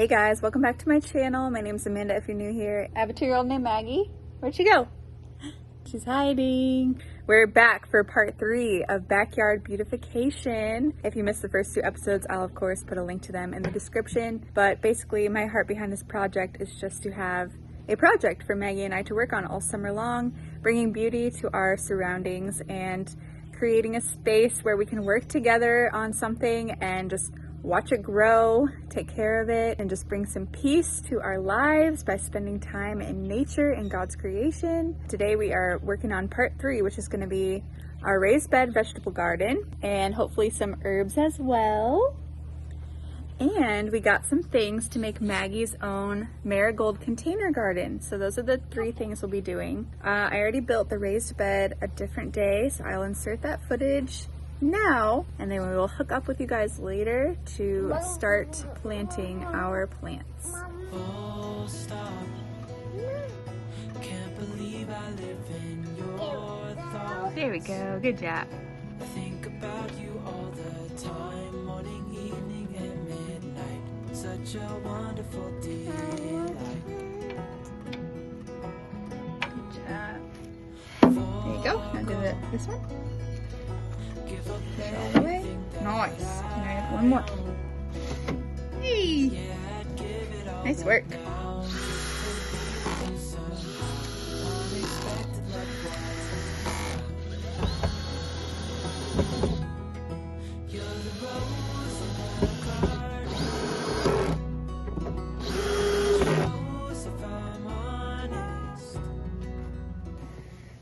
Hey guys, welcome back to my channel. My name's Amanda if you're new here. I have a 2-year-old named Maggie. Where'd she go? She's hiding. We're back for part 3 of Backyard Beautification. If you missed the first 2 episodes, I'll of course put a link to them in the description. But basically my heart behind this project is just to have a project for Maggie and I to work on all summer long, bringing beauty to our surroundings and creating a space where we can work together on something and just watch it grow, take care of it, and just bring some peace to our lives by spending time in nature and God's creation. Today we are working on part 3, which is going to be our raised bed vegetable garden and hopefully some herbs as well. And we got some things to make Maggie's own marigold container garden. So those are the 3 things we'll be doing. I already built the raised bed a different day, so I'll insert that footage now, and then we will hook up with you guys later to start planting our plants. Oh, stop. Can't believe I live in your thoughts. There we go, good job. I think about you all the time, morning, evening, and midnight. Such a wonderful delight. Good job. There you go. Now do this one. There all the way. Nice. Now I have one more. Hey! Nice work.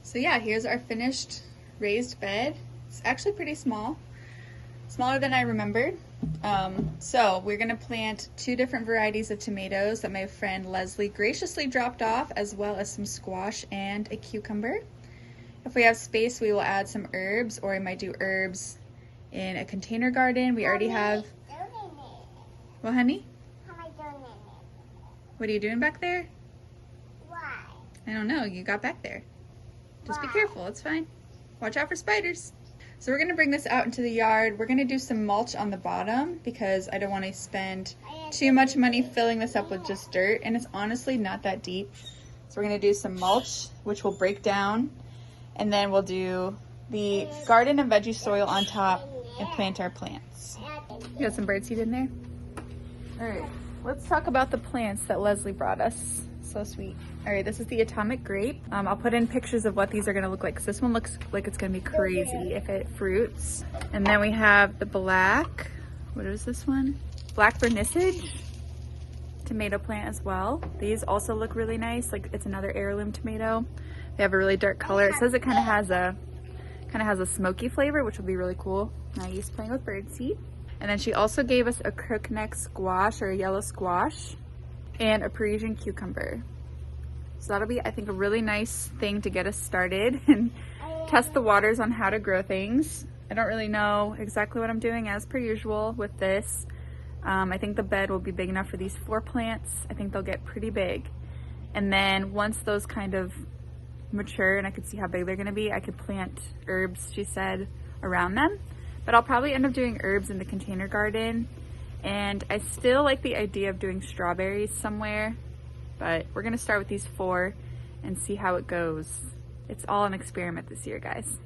So yeah, here's our finished raised bed. It's actually pretty small, smaller than I remembered. So we're gonna plant 2 different varieties of tomatoes that my friend Leslie graciously dropped off, as well as some squash and a cucumber. If we have space, we will add some herbs, or I might do herbs in a container garden. We already have. Well, honey? What are you doing back there? Why? I don't know, you got back there. Just be careful, it's fine. Watch out for spiders. So we're gonna bring this out into the yard. We're gonna do some mulch on the bottom because I don't wanna spend too much money filling this up with just dirt, and it's honestly not that deep. So we're gonna do some mulch, which will break down, and then we'll do the garden and veggie soil on top and plant our plants. You got some birdseed in there? All right, let's talk about the plants that Leslie brought us. So sweet. All right, this is the atomic grape. I'll put in pictures of what these are gonna look like, because this one looks like it's gonna be crazy if it fruits. And then we have the black, what is this one? Black vernissage tomato plant as well. These also look really nice, like it's another heirloom tomato. They have a really dark color. It says it kind of has a smoky flavor, which will be really cool. Nice, playing with birdseed. And then she also gave us a crookneck squash, or a yellow squash, and a Parisian cucumber. So that'll be, I think, a really nice thing to get us started and test the waters on how to grow things. I don't really know exactly what I'm doing, as per usual with this. I think the bed will be big enough for these 4 plants. I think they'll get pretty big. And then once those kind of mature and I could see how big they're gonna be, I could plant herbs, she said, around them. But I'll probably end up doing herbs in the container garden. And I still like the idea of doing strawberries somewhere, but we're gonna start with these 4 and see how it goes. It's all an experiment this year, guys.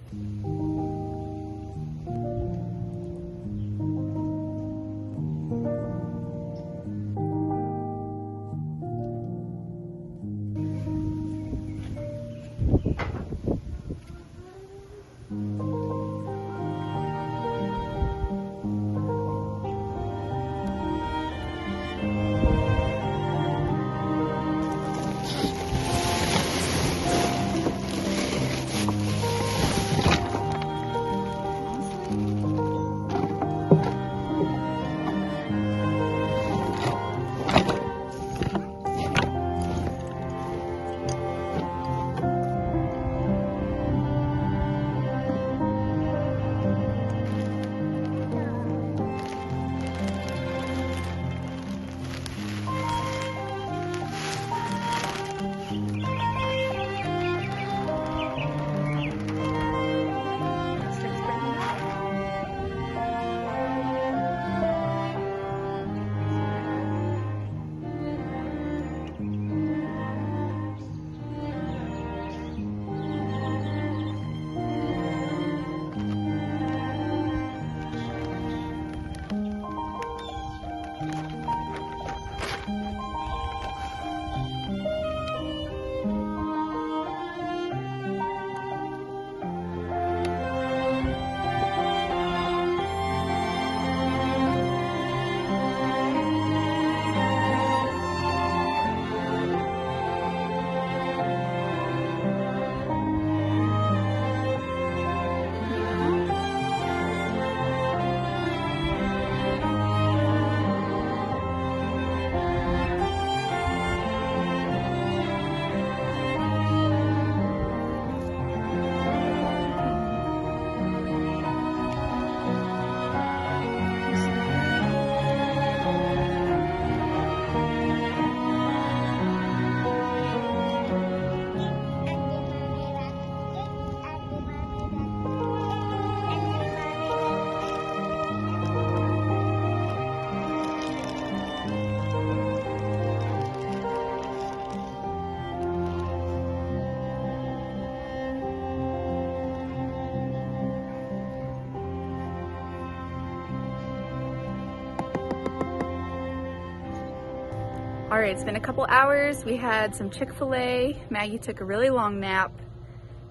All right, it's been a couple hours. We had some Chick-fil-A. Maggie took a really long nap,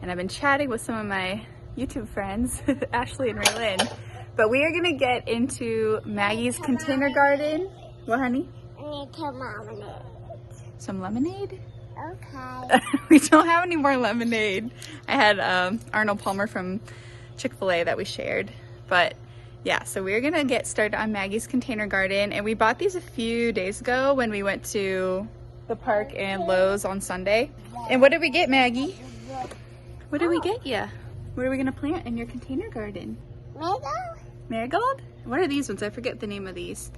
and I've been chatting with some of my YouTube friends, Ashley and Raylyn. But we are gonna get into Maggie's container garden. What, honey? I need some lemonade. Some lemonade? Okay. We don't have any more lemonade. I had Arnold Palmer from Chick-fil-A that we shared. But yeah, so we're gonna get started on Maggie's container garden. And we bought these a few days ago when we went to the park and Lowe's on Sunday. And what did we get, Maggie? What did we get you? What are we gonna plant in your container garden? Marigold? Marigold? What are these ones? I forget the name of these.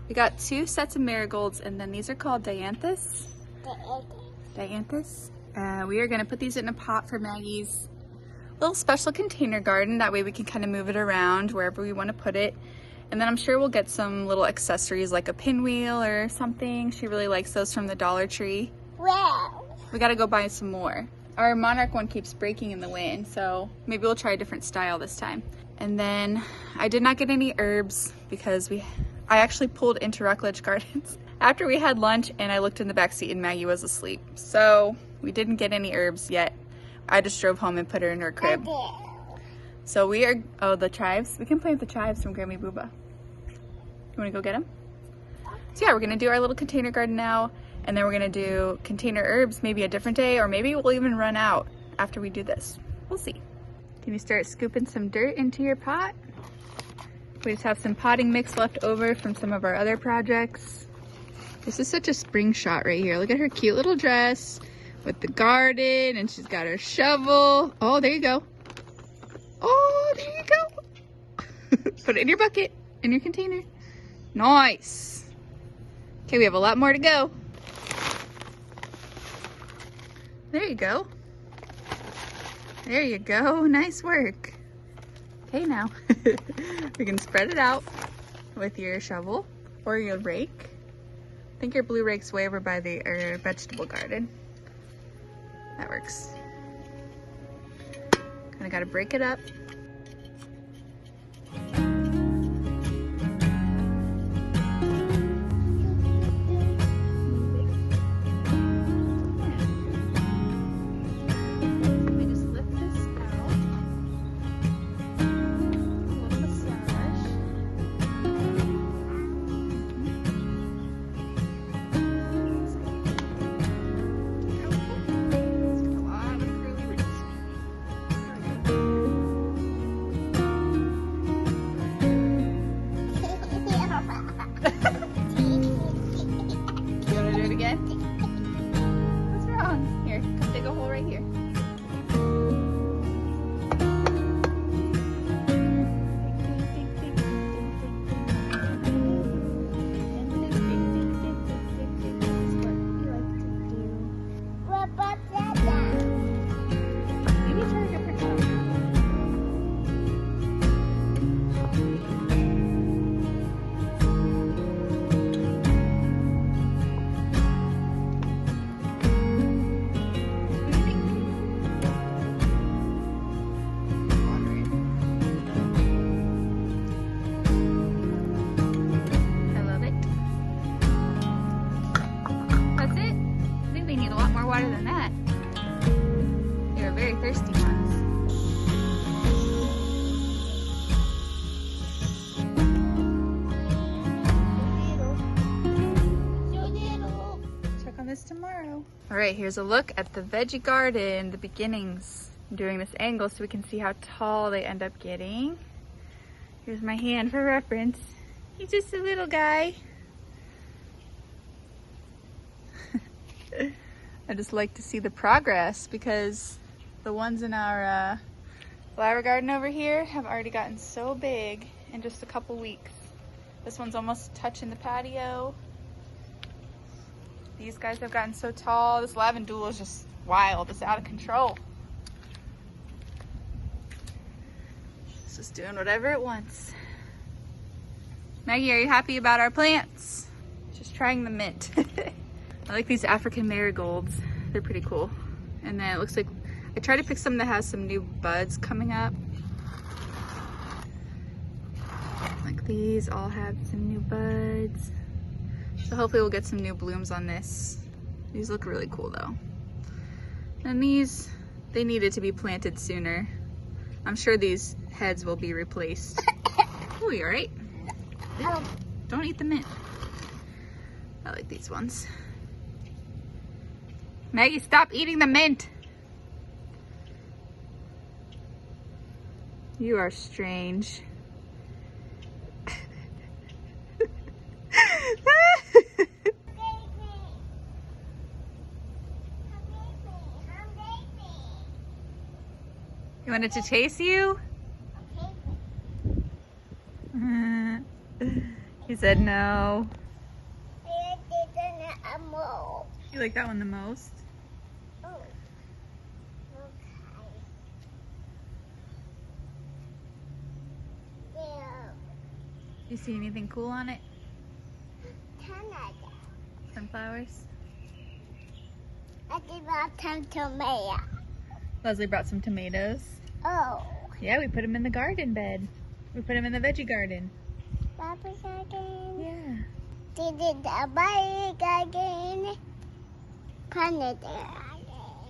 We got 2 sets of marigolds, and then these are called dianthus. Dianthus. We are gonna put these in a pot for Maggie's little special container garden. That way we can kind of move it around wherever we want to put it. And then I'm sure we'll get some little accessories like a pinwheel or something. She really likes those from the Dollar Tree. Wow. We gotta go buy some more. Our monarch one keeps breaking in the wind, so maybe we'll try a different style this time. And then I did not get any herbs because I actually pulled into Rockledge Gardens after we had lunch, and I looked in the back seat and Maggie was asleep. So we didn't get any herbs yet. I just drove home and put her in her crib. So we are, oh, the chives. We can plant the chives from Grammy Booba. You wanna go get them? So yeah, we're gonna do our little container garden now, and then we're gonna do container herbs maybe a different day, or maybe we'll even run out after we do this. We'll see. Can you start scooping some dirt into your pot? We just have some potting mix left over from some of our other projects. This is such a spring shot right here. Look at her cute little dress with the garden, and she's got her shovel. Oh, there you go. Oh, there you go. Put it in your bucket, in your container. Nice. Okay, we have a lot more to go. There you go. There you go. Nice work. Okay, now we can spread it out with your shovel or your rake. I think your blue rake's way over by the vegetable garden. That works. Kind of got to break it up. Water than that. They were very thirsty ones. Check on this tomorrow. All right, here's a look at the veggie garden, the beginnings. I'm doing this angle so we can see how tall they end up getting. Here's my hand for reference. He's just a little guy. I just like to see the progress because the ones in our flower garden over here have already gotten so big in just a couple weeks. This one's almost touching the patio. These guys have gotten so tall. This lavandula is just wild. It's out of control. It's just doing whatever it wants. Maggie, are you happy about our plants? Just trying the mint. I like these African marigolds. They're pretty cool. And then it looks like, I try to pick some that has some new buds coming up. Like these all have some new buds. So hopefully we'll get some new blooms on this. These look really cool though. And these, they needed to be planted sooner. I'm sure these heads will be replaced. Oh, you alright? Don't eat the mint. I like these ones. Maggie, stop eating the mint. You are strange. You wanted to chase you? He said no. You like that one the most? You see anything cool on it? Sunflowers? I did about 10 tomatoes. Leslie brought some tomatoes. Oh. Yeah, we put them in the garden bed. We put them in the veggie garden. Papa garden. Yeah. They did the berry garden. Pollinator garden.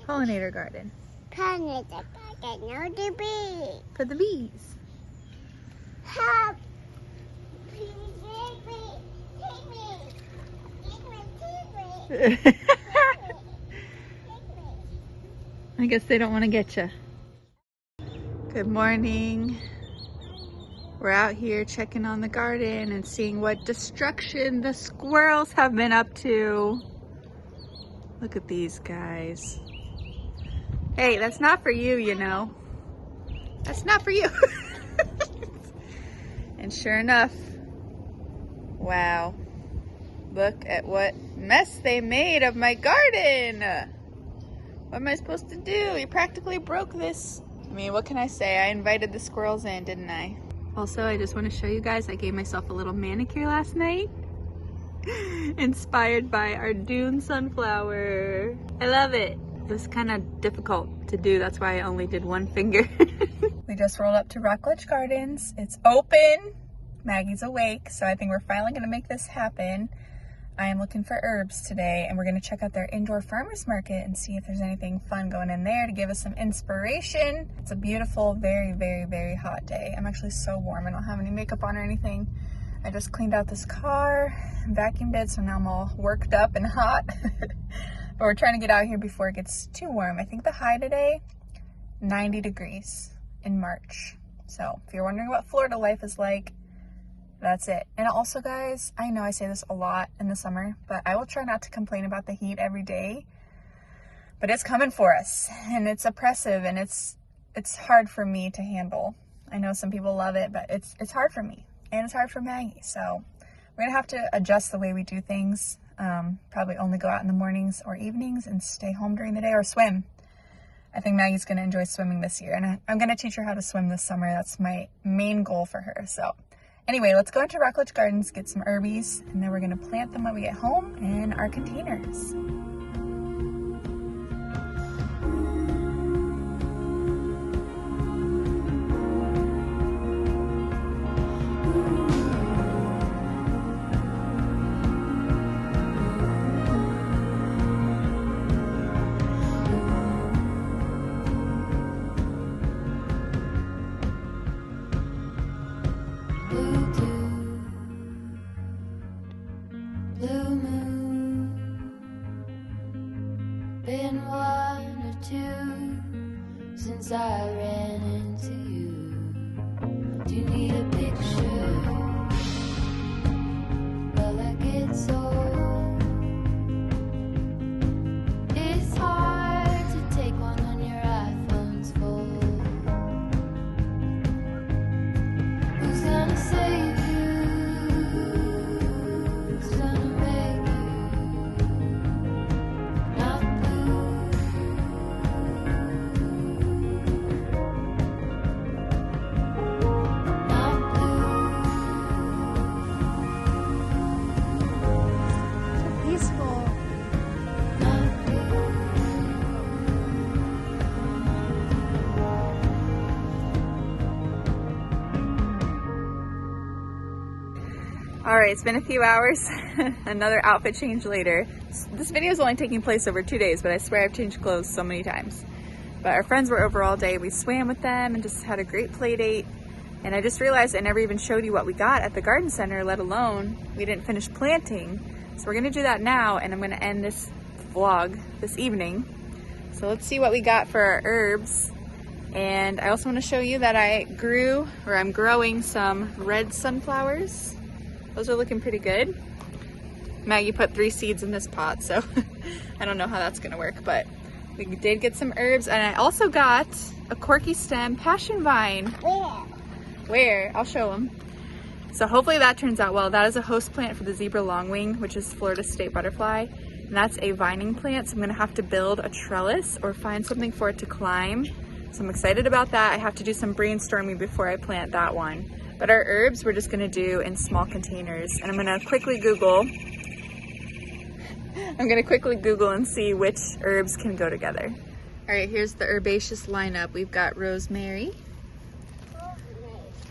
Pollinator garden. Pollinator garden. No, the bee. For the bees. Help. Please take me. Take me. Take me. Take me. I guess they don't want to get you. Good morning. We're out here checking on the garden and seeing what destruction the squirrels have been up to. Look at these guys. Hey, that's not for you, you know. That's not for you. And sure enough, wow. Look at what mess they made of my garden. What am I supposed to do? You practically broke this. I mean, what can I say? I invited the squirrels in, didn't I? Also, I just want to show you guys, I gave myself a little manicure last night. Inspired by our Dune sunflower. I love it. It was kind of difficult to do. That's why I only did one finger. We just rolled up to Rockledge Gardens. It's open. Maggie's awake, so I think we're finally going to make this happen. I am looking for herbs today, and we're going to check out their indoor farmers market and see if there's anything fun going in there to give us some inspiration. It's a beautiful, very, very, very hot day. I'm actually so warm. I don't have any makeup on or anything. I just cleaned out this car, vacuumed it, so now I'm all worked up and hot. But we're trying to get out here before it gets too warm. I think the high today, 90 degrees in March. So if you're wondering what Florida life is like, that's it. And also, guys, I know I say this a lot in the summer, but I will try not to complain about the heat every day. But it's coming for us, and it's oppressive, and it's hard for me to handle. I know some people love it, but it's hard for me, and it's hard for Maggie. So we're gonna have to adjust the way we do things. Probably only go out in the mornings or evenings and stay home during the day, or swim. I think Maggie's gonna enjoy swimming this year, and I'm gonna teach her how to swim this summer. That's my main goal for her. So anyway, let's go into Rockledge Gardens, get some herbies, and then we're gonna plant them when we get home in our containers. Blue moon, been one or two since I ran into you. Do you need a picture? Well, that gets old. It's hard to take one when your iPhone's full. Who's gonna save you? Not Alright, it's been a few hours. Another outfit change later. This video is only taking place over 2 days, but I swear I've changed clothes so many times. But our friends were over all day. We swam with them and just had a great play date. And I just realized I never even showed you what we got at the garden center, let alone we didn't finish planting. So we're gonna do that now, and I'm gonna end this vlog this evening. So let's see what we got for our herbs. And I also want to show you that I'm growing some red sunflowers. Those are looking pretty good. Maggie put 3 seeds in this pot, so I don't know how that's gonna work, but we did get some herbs. And I also got a corky stem passion vine. Where? I'll show them. So hopefully that turns out well. That is a host plant for the zebra longwing, which is Florida state butterfly. And that's a vining plant, so I'm gonna have to build a trellis or find something for it to climb. So I'm excited about that. I have to do some brainstorming before I plant that one. But our herbs we're just gonna do in small containers. And I'm gonna quickly Google and see which herbs can go together. All right, here's the herbaceous lineup. We've got rosemary.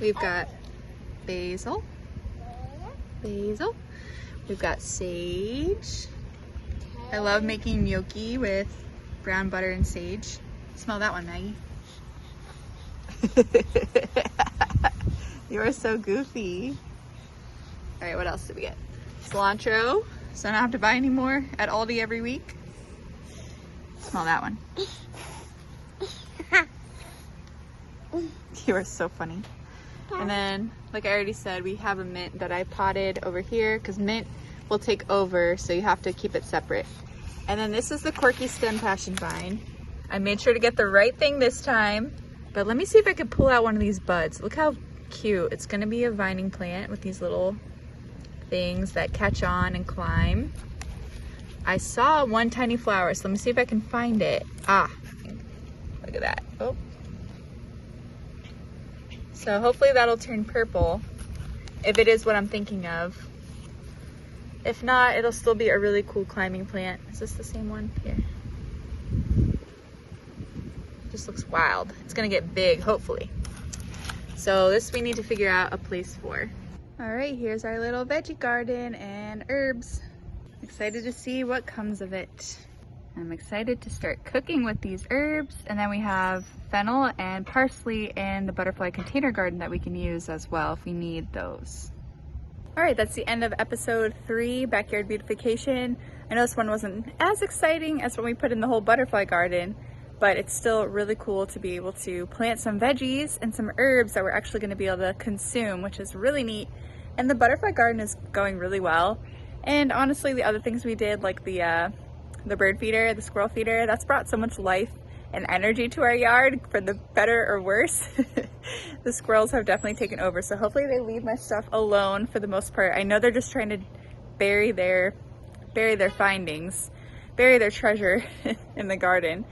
We've got basil. We've got sage. I love making gnocchi with brown butter and sage. Smell that one, Maggie. You are so goofy. All right, what else did we get? Cilantro, so I don't have to buy any more at Aldi every week. Smell that one. You are so funny. And then, like I already said, we have a mint that I potted over here because mint will take over, so you have to keep it separate. And then this is the corky stem passion vine. I made sure to get the right thing this time, but let me see if I can pull out one of these buds. Look how cute. It's gonna be a vining plant with these little things that catch on and climb. I saw one tiny flower, so let me see if I can find it. Ah, look at that. Oh. So hopefully that'll turn purple, if it is what I'm thinking of. If not, it'll still be a really cool climbing plant. Is this the same one? Here. Just looks wild. It's gonna get big, hopefully. So this we need to figure out a place for. All right, here's our little veggie garden and herbs. Excited to see what comes of it. I'm excited to start cooking with these herbs. And then we have fennel and parsley in the butterfly container garden that we can use as well if we need those. All right, that's the end of episode 3, Backyard Beautification. I know this one wasn't as exciting as when we put in the whole butterfly garden, but it's still really cool to be able to plant some veggies and some herbs that we're actually gonna be able to consume, which is really neat. And the butterfly garden is going really well. And honestly, the other things we did, like the bird feeder, the squirrel feeder, that's brought so much life and energy to our yard, for the better or worse. The squirrels have definitely taken over, so hopefully they leave my stuff alone for the most part. I know they're just trying to bury their findings, bury their treasure in the garden,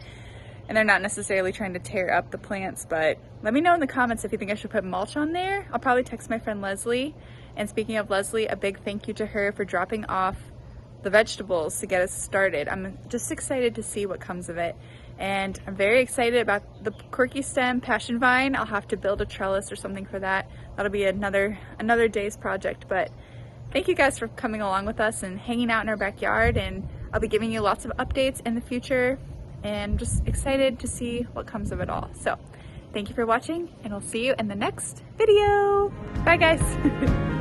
and they're not necessarily trying to tear up the plants. But let me know in the comments if you think I should put mulch on there. I'll probably text my friend Leslie. And speaking of Leslie, a big thank you to her for dropping off the vegetables to get us started. I'm just excited to see what comes of it. And I'm very excited about the corky stem passion vine. I'll have to build a trellis or something for that. That'll be another day's project. But thank you guys for coming along with us and hanging out in our backyard. And I'll be giving you lots of updates in the future. And I'm just excited to see what comes of it all. So thank you for watching, and I'll see you in the next video. Bye guys.